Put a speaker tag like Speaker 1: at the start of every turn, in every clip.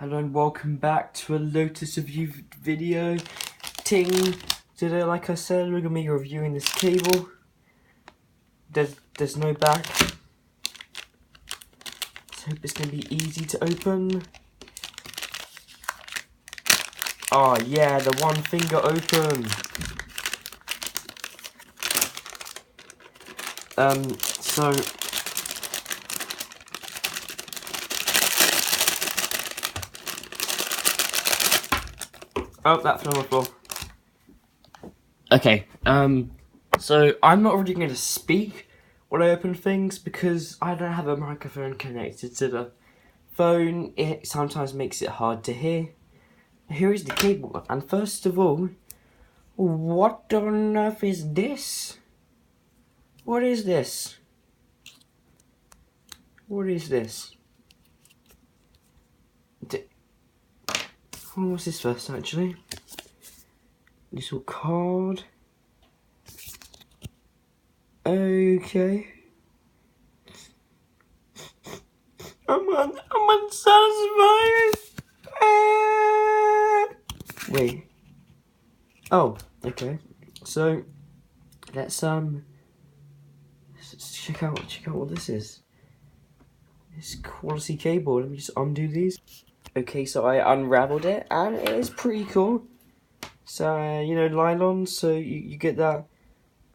Speaker 1: Hello and welcome back to a Lotus review video. Ting! Today, like I said, we're going to be reviewing this cable. There's no back. Let's hope it's going to be easy to open. Oh yeah, the one finger open. So oh, that fell on the floor. Okay, so I'm not really going to speak when I open things because I don't have a microphone connected to the phone. It sometimes makes it hard to hear. Here is the cable, and first of all, what on earth is this? What is this? What is this? What's this first, actually? Little card. Okay. I'm unsatisfied. Wait. Oh, okay. So let's check out what this is. This quality cable. Let me just undo these. Okay, so I unraveled it, and it is pretty cool. So, you know, nylon, so you get that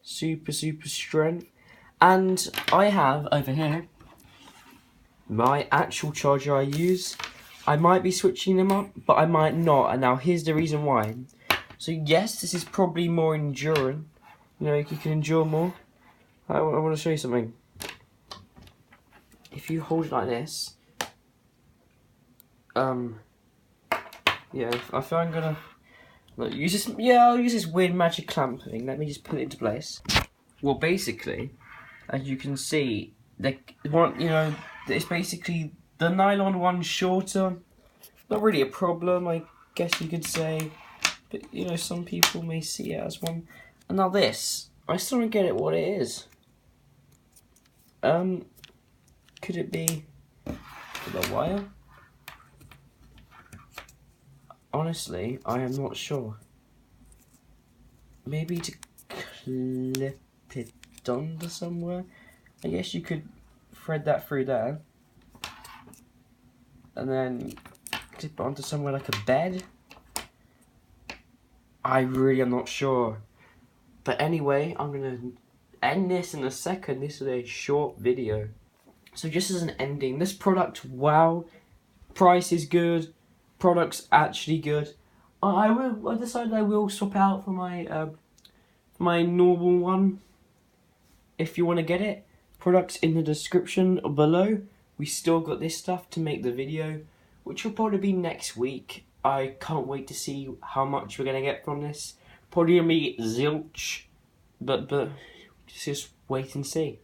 Speaker 1: super strength. And I have, over here, my actual charger I use. I might be switching them up, but I might not. And now here's the reason why. So yes, this is probably more enduring. You know, you can endure more. I want to show you something. If you hold it like this, yeah, I feel I'm gonna use this. Yeah, I'll use this weird magic clamp thing. Let me just put it into place. Well, basically, as you can see, the one, you know, it's basically the nylon one shorter. Not really a problem, I guess you could say, but you know, some people may see it as one. And now this, I still don't get it what it is. Could it be the wire? Honestly, I am not sure. Maybe to clip it under somewhere? I guess you could thread that through there. And then clip it onto somewhere like a bed? I really am not sure. But anyway, I'm going to end this in a second. This is a short video. So just as an ending, this product, wow. Price is good. Product's actually I decided I will swap out for my my normal one. If you want to get it, products in the description below. We still got this stuff to make the video, which will probably be next week. I can't wait to see how much we're gonna get from this. Probably gonna be zilch, but just wait and see.